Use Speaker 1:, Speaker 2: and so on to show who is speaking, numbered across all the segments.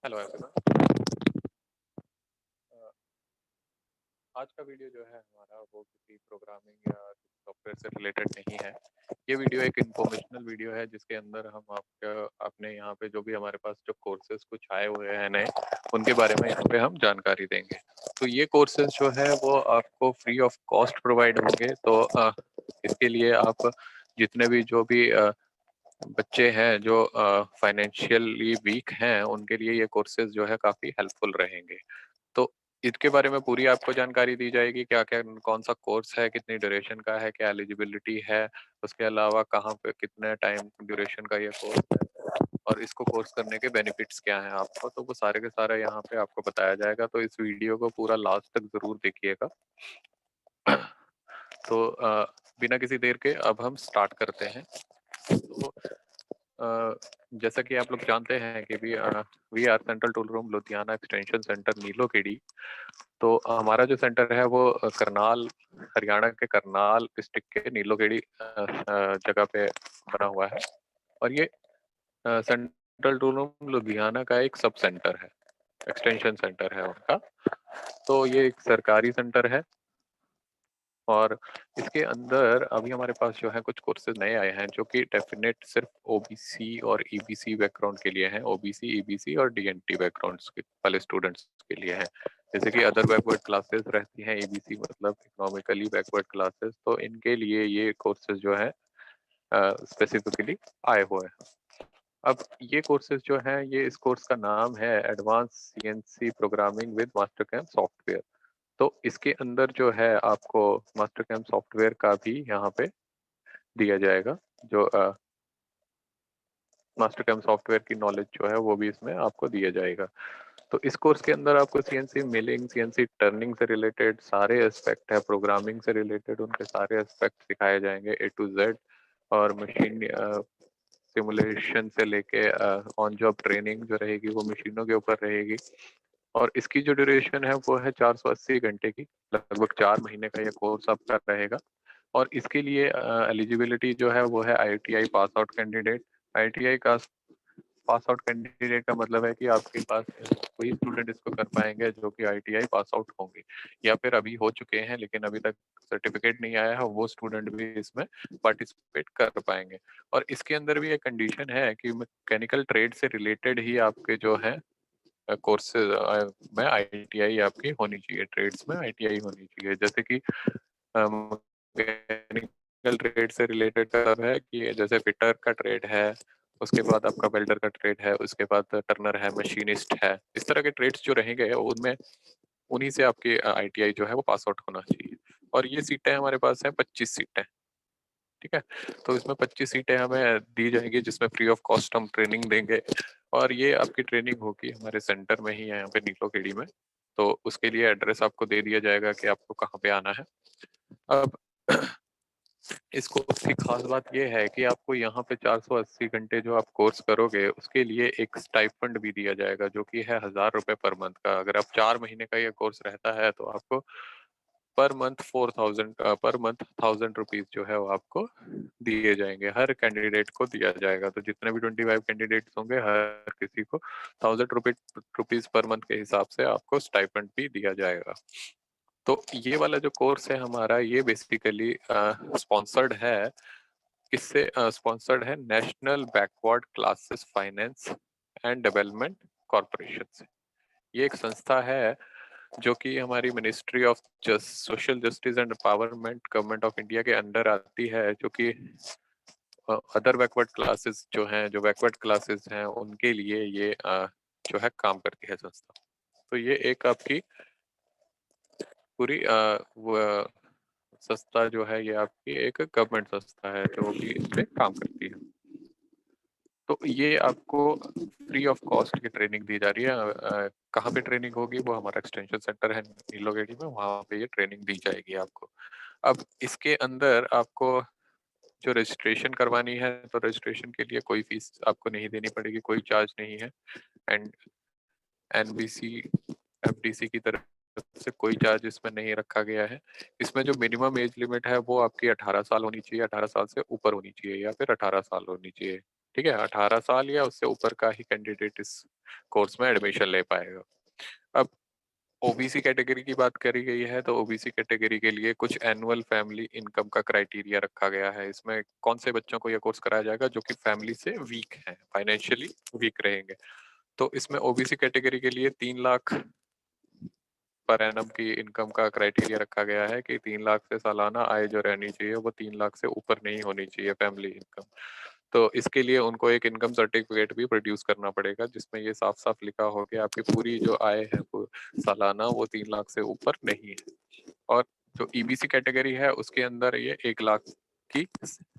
Speaker 1: Hello everyone. आज का video जो है हमारा वो किसी प्रोग्रामिंग या सॉफ्टवेयर से रिलेटेड नहीं है। ये वीडियो एक इंफॉर्मेशनल वीडियो है जिसके अंदर हम आपने यहाँ पे जो भी हमारे पास जो कोर्सेज कुछ आए हुए हैं नए, उनके बारे में यहाँ पे हम जानकारी देंगे। तो ये कोर्सेज जो है वो आपको फ्री ऑफ कॉस्ट प्रोवाइड होंगे। तो इसके लिए आप जितने भी जो भी बच्चे हैं जो फाइनेंशियली वीक हैं, उनके लिए ये कोर्सेज जो है काफ़ी हेल्पफुल रहेंगे। तो इसके बारे में पूरी आपको जानकारी दी जाएगी, क्या-क्या कौन सा कोर्स है, कितनी ड्यूरेशन का है, क्या एलिजिबिलिटी है, उसके अलावा कहाँ पे कितने टाइम ड्यूरेशन का ये कोर्स है और इसको कोर्स करने के बेनिफिट्स क्या हैं आपको, तो वो सारे के सारे यहाँ पे आपको बताया जाएगा। तो इस वीडियो को पूरा लास्ट तक ज़रूर देखिएगा। तो बिना किसी देर के अब हम स्टार्ट करते हैं। तो जैसा कि आप लोग जानते हैं कि we are central tool room Ludhiana extension centre Nilokheri. तो हमारा जो सेंटर है वो करनाल, हरियाणा के करनाल डिस्ट्रिक्ट के नीलोखेड़ी जगह पे बना हुआ है। और ये सेंट्रल टूल रूम लुधियाना का एक सब सेंटर है, एक्सटेंशन सेंटर है उनका। तो ये एक सरकारी सेंटर है और इसके अंदर अभी हमारे पास जो है कुछ कोर्सेज नए आए हैं जो कि डेफिनेट सिर्फ ओबीसी और ईबीसी बैकग्राउंड के लिए हैं। ओबीसी, ईबीसी और डीएनटी बैकग्राउंड्स वाले स्टूडेंट्स के लिए हैं। जैसे कि अदर बैकवर्ड क्लासेस रहती हैं, ईबीसी मतलब इकोनॉमिकली बैकवर्ड क्लासेस, तो इनके लिए ये कोर्सेज जो है स्पेसिफिकली आए हुए हैं। अब ये कोर्सेज जो हैं, ये इस कोर्स का नाम है advance CNC programming with master camp software. तो इसके अंदर जो है आपको मास्टर कैम्प सॉफ्टवेयर का भी यहाँ पे दिया जाएगा। जो मास्टर कैम्प सॉफ्टवेयर की नॉलेज जो है वो भी इसमें आपको दिया जाएगा। तो इस कोर्स के अंदर आपको सीएनसी मिलिंग, सीएनसी टर्निंग से रिलेटेड सारे एस्पेक्ट है, प्रोग्रामिंग से रिलेटेड उनके सारे एस्पेक्ट सिखाए जाएंगे ए टू जेड। और मशीन सिमुलेशन से लेके ऑन जॉब ट्रेनिंग जो रहेगी वो मशीनों के ऊपर रहेगी। और इसकी जो ड्यूरेशन है वो है 480 घंटे की, लगभग 4 महीने का ये कोर्स आपका रहेगा। और इसके लिए एलिजिबिलिटी जो है वो है ITI pass out candidate. ITI का पास आउट कैंडिडेट का मतलब है कि आपके पास वही स्टूडेंट इसको कर पाएंगे जो कि आईटीआई पास आउट होंगे या फिर अभी हो चुके हैं लेकिन अभी तक सर्टिफिकेट नहीं आया है, वो स्टूडेंट भी इसमें पार्टिसिपेट कर पाएंगे। और इसके अंदर भी एक कंडीशन है कि मैकेनिकल ट्रेड से रिलेटेड ही आपके जो है कोर्सेज में आईटीआई आपकी होनी चाहिए, ट्रेड्स में आईटीआई होनी चाहिए। जैसे कि मैकेनिकल ट्रेड से रिलेटेड है कि जैसे फिटर का ट्रेड है, उसके बाद आपका वेल्डर का ट्रेड है, उसके बाद टर्नर है, मशीनिस्ट है। इस तरह के ट्रेड्स जो रहेंगे उनमें उन्हीं से आपकी आईटीआई जो है वो पास आउट होना चाहिए। और ये सीटें हमारे पास हैं 25 सीटें, ठीक है। तो इसमें 25 सीटें हमें दी जाएंगी जिसमें फ्री ऑफ कॉस्ट हम ट्रेनिंग देंगे। और ये आपकी ट्रेनिंग होगी हमारे सेंटर में ही है, यहाँ पे नीलोखेड़ी में। तो उसके लिए एड्रेस आपको दे दिया जाएगा कि आपको कहाँ पे आना है। अब इस कोर्स की खास बात यह है कि आपको यहाँ पे 480 घंटे जो आप कोर्स करोगे उसके लिए एक स्टाइपेंड भी दिया जाएगा जो कि है 1000 रुपए पर मंथ का। अगर आप 4 महीने का ये कोर्स रहता है तो आपको per month 4000 per month 1000 rupees जो है वो आपको दिए जाएंगे, हर कैंडिडेट को दिया जाएगा। तो जितने भी 25 कैंडिडेट्स होंगे हर किसी को 1000 रुपीज पर मंथ के हिसाब से आपको स्टाइपेंड भी दिया जाएगा। तो ये वाला जो कोर्स है हमारा ये बेसिकली स्पॉन्सर्ड है, किससे स्पॉन्सर्ड है? National backward classes finance and development corporation से। ये एक संस्था है जो कि हमारी ministry of social justice and empowerment government of India के अंडर आती है, जो कि अदर बैकवर्ड क्लासेस जो हैं, जो बैकवर्ड क्लासेस हैं उनके लिए ये जो है काम करती है संस्था। तो ये एक आपकी पूरी संस्था जो है ये आपकी एक गवर्नमेंट संस्था है जो कि इस पे काम करती है। तो ये आपको फ्री ऑफ कॉस्ट की ट्रेनिंग दी जा रही है। कहाँ पे ट्रेनिंग होगी? वो हमारा एक्सटेंशन सेंटर है नीलोखेड़ी में, वहाँ पे ये ट्रेनिंग दी जाएगी आपको। अब इसके अंदर आपको जो रजिस्ट्रेशन करवानी है तो रजिस्ट्रेशन के लिए कोई फीस आपको नहीं देनी पड़ेगी, कोई चार्ज नहीं है। एंड एनबीसी एफडीसी की तरफ से कोई चार्ज इसमें नहीं रखा गया है। इसमें जो मिनिमम एज लिमिट है वो आपकी 18 साल होनी चाहिए, 18 साल से ऊपर होनी चाहिए या फिर 18 साल होनी चाहिए, ठीक है। 18 साल या उससे ऊपर का ही कैंडिडेट इस कोर्स में एडमिशन ले पाएगा। अब ओबीसी कैटेगरी की बात करी गई है, तो ओबीसी कैटेगरी के लिए कुछ एनुअल फैमिली इनकम का क्राइटेरिया रखा गया है। इसमें कौन से बच्चों को यह कोर्स कराया जाएगा जो कि फैमिली से वीक है, फाइनेंशियली वीक रहेंगे। तो इसमें ओबीसी कैटेगरी के लिए 3 लाख पर एनम की इनकम का क्राइटेरिया रखा गया है कि 3 लाख से सालाना आय जो रहनी चाहिए वो 3 लाख से ऊपर नहीं होनी चाहिए फैमिली इनकम। तो इसके लिए उनको एक इनकम सर्टिफिकेट भी प्रोड्यूस करना पड़ेगा जिसमें ये साफ साफ लिखा हो कि आपकी पूरी जो आय है वो सालाना वो 3 लाख से ऊपर नहीं है। और जो ईबीसी कैटेगरी है उसके अंदर ये 1 लाख की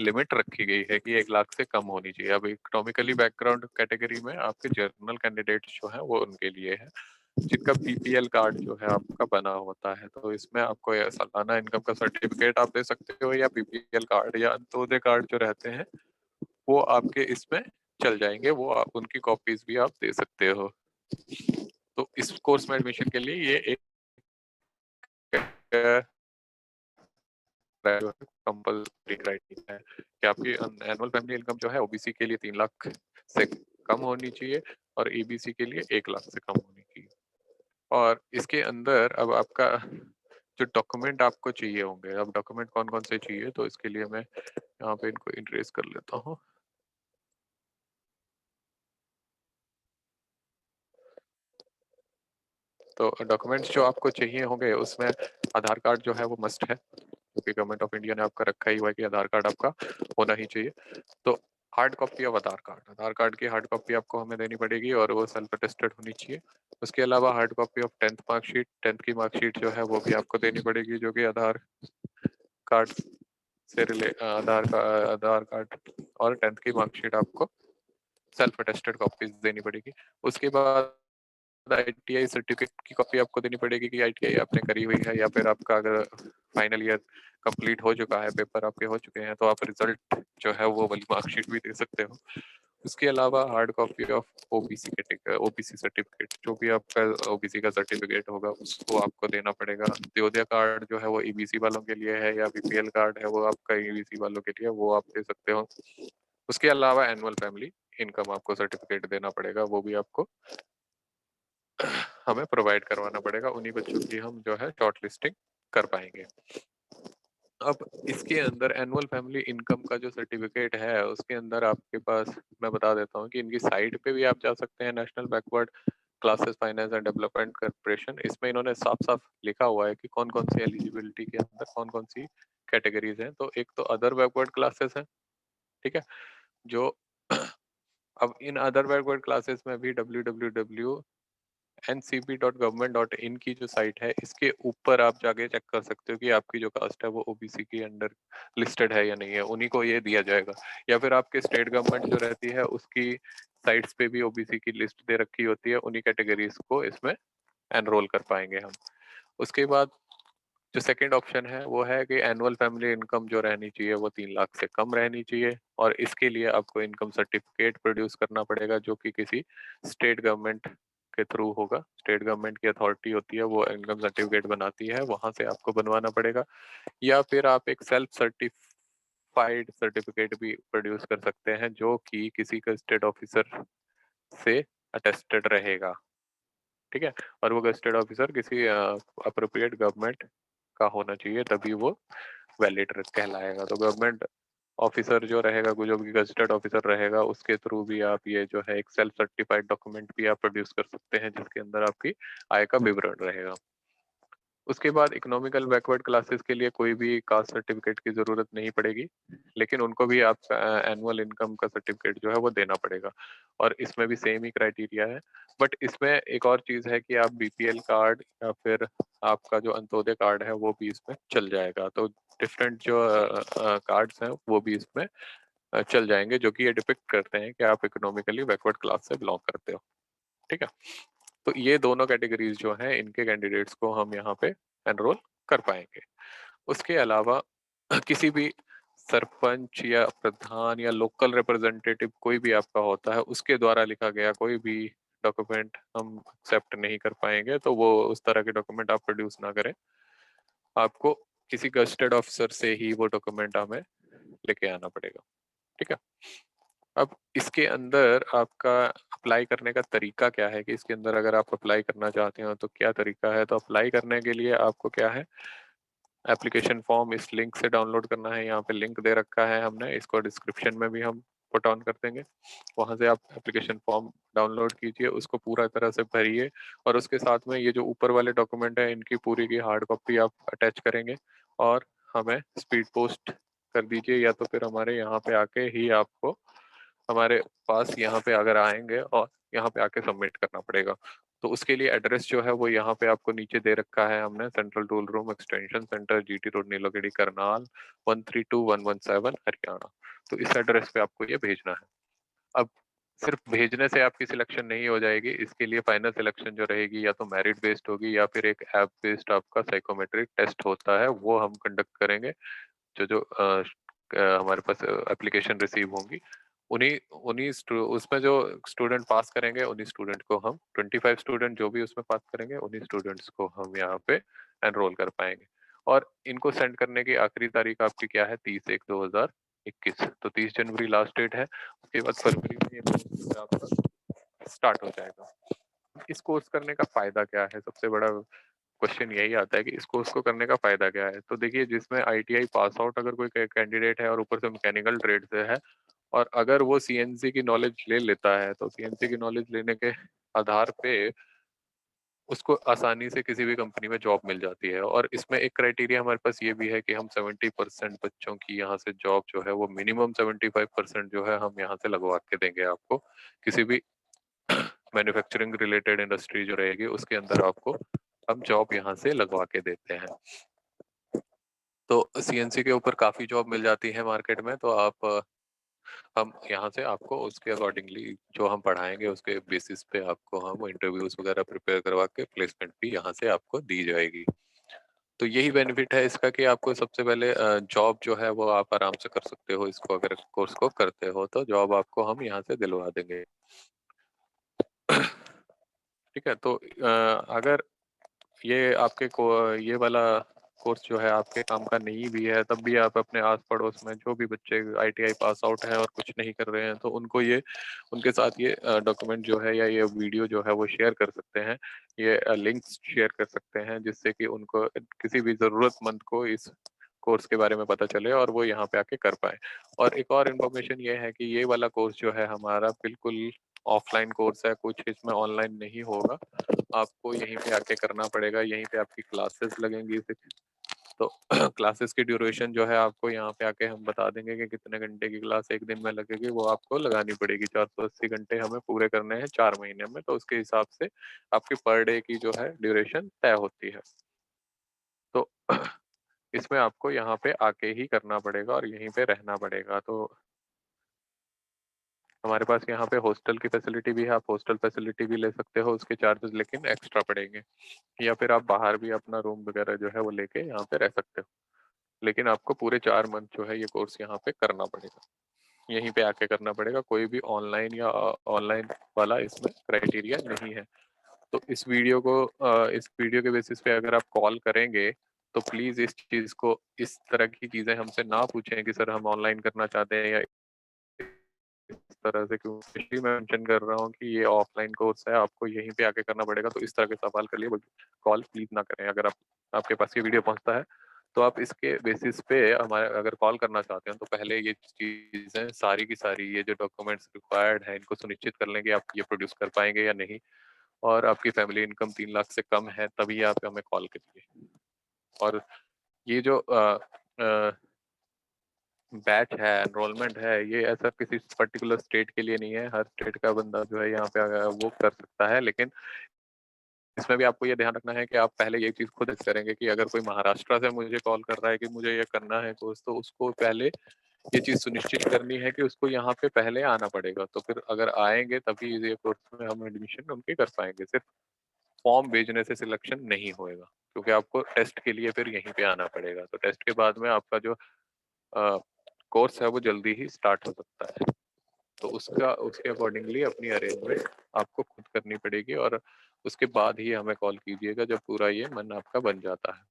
Speaker 1: लिमिट रखी गई है कि 1 लाख से कम होनी चाहिए। अब इकोनॉमिकली बैकग्राउंड कैटेगरी में आपके जर्नल कैंडिडेट्स जो है वो उनके लिए है जिनका बीपीएल कार्ड जो है आपका बना होता है। तो इसमें आपको सालाना इनकम का सर्टिफिकेट आप दे सकते हो या बीपीएल कार्ड या अंत्योदय कार्ड जो रहते हैं वो आपके इसमें चल जाएंगे, वो उनकी कॉपीज भी आप दे सकते हो। तो इस कोर्स में एडमिशन के लिए ये एक कंपल्सरी क्राइटेरिया है कि आपकी एनुअल फैमिली इनकम जो है ओबीसी के लिए 3 लाख से कम होनी चाहिए और ईबीसी के लिए 1 लाख से कम होनी चाहिए। और इसके अंदर अब आपका जो डॉक्यूमेंट आपको चाहिए होंगे, अब डॉक्यूमेंट कौन कौन से चाहिए तो इसके लिए मैं यहाँ पे इनको इंट्रेस कर लेता हूँ। तो डॉक्यूमेंट्स जो आपको चाहिए होंगे उसमें आधार कार्ड जो है वो मस्ट है क्योंकि गवर्नमेंट ऑफ इंडिया ने आपका रखा ही हुआ है कि आधार कार्ड आपका होना ही चाहिए। तो hard copy of Aadhaar card की हार्ड कॉपी आपको हमें देनी पड़ेगी और वो सेल्फ अटेस्टेड होनी चाहिए। उसके अलावा hard copy of 10th marksheet, 10th की मार्कशीट जो है वो भी आपको देनी पड़ेगी जो कि आधार कार्ड से आधार कार्ड और 10th की मार्कशीट आपको सेल्फ अटेस्टेड कॉपीज देनी पड़ेगी। उसके बाद आईटीआई सर्टिफिकेट की कॉपी आपको देनी पड़ेगी कि आईटीआई आपने करी हुई है या फिर आपका अगर फाइनल ईयर कंप्लीट हो चुका है, पेपर आपके हो चुके हैं तो आप रिजल्ट जो है वो वाली मार्कशीट भी दे सकते हो। उसके अलावा hard copy of OBC certificate, जो भी आपका ओबीसी का सर्टिफिकेट होगा उसको आपको देना पड़ेगा। अंत्योदय कार्ड जो है वो ईबीसी वालों के लिए है या बीपीएल कार्ड है वो आपका ईबीसी वालों के लिए, वो आप दे सकते हो। उसके अलावा एनुअल फैमिली इनकम आपको सर्टिफिकेट देना पड़ेगा, वो भी आपको हमें प्रोवाइड करवाना पड़ेगा। उन्हीं बच्चों की हम जो है शॉर्ट लिस्टिंग कर पाएंगे। अब इसके अंदर एनुअल फैमिली इनकम का जो सर्टिफिकेट है उसके अंदर आपके पास, मैं बता देता हूँ कि इनकी साइट पे भी आप जा सकते हैं, national backward classes finance and development corporation. इसमें इन्होंने साफ साफ लिखा हुआ है कि कौन कौन सी एलिजिबिलिटी के अंदर कौन कौन सी कैटेगरीज हैं। तो एक तो अदर बैकवर्ड क्लासेस है, ठीक है, जो अब इन अदर बैकवर्ड क्लासेस में भी www.ncp.government.in की जो साइट है इसके ऊपर आप जाके चेक कर सकते हो कि आपकी जो कास्ट है वो ओबीसी के अंडर लिस्टेड है या नहीं है, उन्हीं को ये दिया जाएगा। या फिर आपके स्टेट गवर्नमेंट जो रहती है उसकी साइट्स पे भी ओबीसी की लिस्ट दे रखी होती है, उन्हीं कैटेगरीज को इसमें एनरोल कर पाएंगे हम। उसके बाद जो सेकंड ऑप्शन है वो है कि एनुअल फैमिली इनकम जो रहनी चाहिए वो 3 लाख से कम रहनी चाहिए और इसके लिए आपको इनकम सर्टिफिकेट प्रोड्यूस करना पड़ेगा जो कि किसी स्टेट गवर्नमेंट के थ्रू होगा। स्टेट गवर्नमेंट की अथॉरिटी होती है वो इनकम सर्टिफिकेट बनाती है, वहां से आपको बनवाना पड़ेगा। या फिर आप एक सेल्फ सर्टिफाइड सर्टिफिकेट भी प्रोड्यूस कर सकते हैं जो कि किसी का स्टेट ऑफिसर से अटेस्टेड रहेगा, ठीक है, और वो गस्टेड ऑफिसर किसी अप्रोप्रिएट गवर्नमेंट का होना चाहिए तभी वो वैलिड कहलाएगा। तो गवर्नमेंट ऑफिसर जो रहेगा, जो भी गस्टेड ऑफिसर रहेगा उसके थ्रू भी आप ये जो है एक सेल्फ सर्टिफाइड डॉक्यूमेंट भी आप प्रोड्यूस कर सकते हैं जिसके अंदर आपकी आय का विवरण रहेगा। उसके बाद इकोनॉमिकल बैकवर्ड क्लासेस के लिए कोई भी कास्ट सर्टिफिकेट की जरूरत नहीं पड़ेगी, लेकिन उनको भी आप एनुअल इनकम का सर्टिफिकेट जो है वो देना पड़ेगा और इसमें भी सेम ही क्राइटेरिया है। बट इसमें एक और चीज है कि आप बीपीएल कार्ड या फिर आपका जो अंत्योदय कार्ड है वो भी इसमें चल जाएगा। तो डिफरेंट जो कार्ड्स हैं वो भी इसमें चल जाएंगे जो कि ये डिपिक्ट करते हैं कि आप इकोनॉमिकली बैकवर्ड क्लास से बिलोंग करते हो, ठीक है। तो ये दोनों कैटेगरीज जो हैं इनके कैंडिडेट्स को हम यहाँ पे एनरोल कर पाएंगे। उसके अलावा किसी भी सरपंच या प्रधान या लोकल रिप्रेजेंटेटिव कोई भी आपका होता है उसके द्वारा लिखा गया कोई भी डॉक्यूमेंट हम एक्सेप्ट नहीं कर पाएंगे, तो वो उस तरह के डॉक्यूमेंट आप प्रोड्यूस ना करें। आपको किसी गस्टेड ऑफिसर से ही वो डॉक्यूमेंट हमें लेके आना पड़ेगा, ठीक है। अब इसके अंदर आपका अप्लाई करने का तरीका क्या है कि इसके अंदर अगर आप अप्लाई करना चाहते हो तो क्या तरीका है। तो अप्लाई करने के लिए आपको क्या है, एप्लीकेशन फॉर्म इस लिंक से डाउनलोड करना है। यहाँ पे लिंक दे रखा है हमने, इसको डिस्क्रिप्शन में भी हम पुट ऑन कर देंगे। वहां से आप एप्लीकेशन फॉर्म डाउनलोड कीजिए, उसको पूरा तरह से भरिए और उसके साथ में ये जो ऊपर वाले डॉक्यूमेंट है इनकी पूरी की हार्ड कॉपी आप अटैच करेंगे और हमें स्पीड पोस्ट कर दीजिए, या तो फिर हमारे यहाँ पे आके ही आपको हमारे पास यहाँ पे अगर आएंगे और यहाँ पे आके सबमिट करना पड़ेगा। तो उसके लिए एड्रेस जो है वो यहाँ पे आपको नीचे दे रखा है हमने, central tool room extension centre, GT road, Nilokheri, Karnal 132117 Haryana. तो इस एड्रेस पे आपको ये भेजना है। अब सिर्फ भेजने से आपकी सिलेक्शन नहीं हो जाएगी, इसके लिए फाइनल सिलेक्शन जो रहेगी या तो मेरिट बेस्ड होगी या फिर एक ऐप बेस्ड आपका साइकोमेट्रिक टेस्ट होता है वो हम कंडक्ट करेंगे। जो जो हमारे पास एप्लीकेशन रिसीव होंगी उन्हीं उन्हीं उसमें जो स्टूडेंट पास करेंगे उन्हीं स्टूडेंट को हम 25 स्टूडेंट जो भी उसमें पास करेंगे उन्हीं स्टूडेंट्स को हम यहाँ पे एनरोल कर पाएंगे। और इनको सेंड करने की आखिरी तारीख आपकी क्या है, 30/1/2021। तो 30 जनवरी लास्ट डेट है, उसके बाद फरवरी में ये कोर्स आपका स्टार्ट हो जाएगा। इस कोर्स करने का फायदा क्या है, सबसे बड़ा क्वेश्चन यही आता है कि इस कोर्स को करने का फायदा क्या है। तो देखिए, जिसमें आईटीआई पास आउट अगर कोई कैंडिडेट है और ऊपर से मैकेनिकल ट्रेड से है और अगर वो सीएनसी की नॉलेज ले लेता है तो सीएनसी की नॉलेज लेने के आधार पे उसको आसानी से किसी भी कंपनी में जॉब मिल जाती है। और इसमें एक क्राइटेरिया हमारे पास ये भी है कि हम 70% बच्चों की यहाँ से जॉब जो है वो मिनिमम 75% जो है हम यहाँ से लगवा के देंगे आपको। किसी भी मैन्युफैक्चरिंग रिलेटेड इंडस्ट्री जो रहेगी उसके अंदर आपको हम जॉब यहाँ से लगवा के देते हैं। तो सीएनसी के ऊपर काफी जॉब मिल जाती है मार्केट में, तो आप हम यहाँ से आपको उसके अकॉर्डिंगली जो हम पढ़ाएंगे उसके बेसिस पे आपको हम इंटरव्यूज वगैरह प्रिपेयर करवा के प्लेसमेंट भी यहाँ से आपको दी जाएगी। तो यही बेनिफिट है इसका कि आपको सबसे पहले जॉब जो है वो आप आराम से कर सकते हो। इसको अगर कोर्स को करते हो तो जॉब आपको हम यहाँ से दिलवा देंगे। ठीक है, तो अगर ये आपके को ये वाला कोर्स जो है आपके काम का नहीं भी है तब भी आप अपने आस पड़ोस में जो भी बच्चे आईटीआई पास आउट हैं और कुछ नहीं कर रहे हैं तो उनको ये उनके साथ ये डॉक्यूमेंट जो है या ये वीडियो जो है वो शेयर कर सकते हैं, ये लिंक्स शेयर कर सकते हैं जिससे कि उनको किसी भी जरूरतमंद को इस कोर्स के बारे में पता चले और वो यहाँ पे आके कर पाए। और एक और इन्फॉर्मेशन ये है कि ये वाला कोर्स जो है हमारा बिल्कुल ऑफलाइन कोर्स है, कुछ इसमें ऑनलाइन नहीं होगा। आपको यहीं पे आके करना पड़ेगा, यहीं पे आपकी क्लासेस लगेंगी। तो क्लासेस की ड्यूरेशन जो है आपको यहाँ पे आके हम बता देंगे कि कितने घंटे की क्लास एक दिन में लगेगी, वो आपको लगानी पड़ेगी। 480 घंटे हमें पूरे करने हैं 4 महीने में, तो उसके हिसाब से आपकी पर डे की जो है ड्यूरेशन तय होती है। तो इसमें आपको यहाँ पे आके ही करना पड़ेगा और यहीं पे रहना पड़ेगा। तो हमारे पास यहाँ पे हॉस्टल की फैसिलिटी भी है, आप हॉस्टल फैसिलिटी भी ले सकते हो, उसके चार्जेस लेकिन एक्स्ट्रा पड़ेंगे। या फिर आप बाहर भी अपना रूम वगैरह जो है वो लेके यहाँ पे रह सकते हो, लेकिन आपको पूरे 4 मंथ जो है ये कोर्स यहाँ पे करना पड़ेगा, यहीं पे आके करना पड़ेगा। कोई भी ऑनलाइन या ऑनलाइन वाला इसमें क्राइटेरिया नहीं है। तो इस वीडियो के बेसिस पे अगर आप कॉल करेंगे तो प्लीज इस चीज को, इस तरह की चीजें हमसे ना पूछें कि सर हम ऑनलाइन करना चाहते हैं या इस तरह से, क्यों स्पेशली मैं मेंशन कर रहा हूँ कि ये ऑफलाइन कोर्स है, आपको यहीं पे आके करना पड़ेगा। तो इस तरह के सवाल कर लिए कॉल प्लीज ना करें। अगर आप आपके पास ये वीडियो पहुंचता है तो आप इसके बेसिस पे हमारे अगर कॉल करना चाहते हैं तो पहले ये चीजें सारी की सारी, ये जो डॉक्यूमेंट्स रिक्वायर्ड है इनको सुनिश्चित कर लें कि आप ये प्रोड्यूस कर पाएंगे या नहीं, और आपकी फैमिली इनकम 3 लाख से कम है तभी आप हमें कॉल करिए। और ये जो बैच है, एनरोलमेंट है, ये ऐसा किसी पर्टिकुलर स्टेट के लिए नहीं है। हर स्टेट का बंदा जो है यहाँ पे वो कर सकता है। लेकिन इसमें भी आपको ये ध्यान रखना है कि आप पहले ये चीज खुद करेंगे कि अगर कोई महाराष्ट्र से मुझे कॉल कर रहा है कि मुझे ये करना है कोर्स, तो उसको पहले ये चीज सुनिश्चित करनी है कि उसको यहाँ पे पहले आना पड़ेगा। तो फिर अगर आएंगे तभी ये कोर्स में हम एडमिशन उनके कर पाएंगे। सिर्फ फॉर्म भेजने से सिलेक्शन नहीं होएगा, क्योंकि आपको टेस्ट के लिए फिर यहीं पे आना पड़ेगा। तो टेस्ट के बाद में आपका जो कोर्स है वो जल्दी ही स्टार्ट हो सकता है। तो उसके अकॉर्डिंगली अपनी अरेंजमेंट आपको खुद करनी पड़ेगी और उसके बाद ही हमें कॉल कीजिएगा जब पूरा ये मन आपका बन जाता है।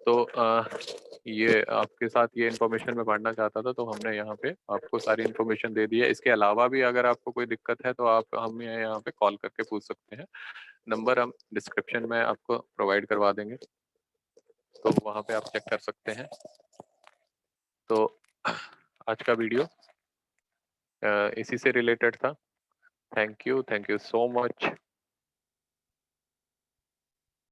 Speaker 1: तो ये आपके साथ ये इन्फॉर्मेशन मैं बांटना चाहता था, तो हमने यहाँ पे आपको सारी इन्फॉर्मेशन दे दी है। इसके अलावा भी अगर आपको कोई दिक्कत है तो आप हमें यहाँ पे कॉल करके पूछ सकते हैं। नंबर हम डिस्क्रिप्शन में आपको प्रोवाइड करवा देंगे, तो वहाँ पे आप चेक कर सकते हैं। तो आज का वीडियो इसी से रिलेटेड था। Thank you so much.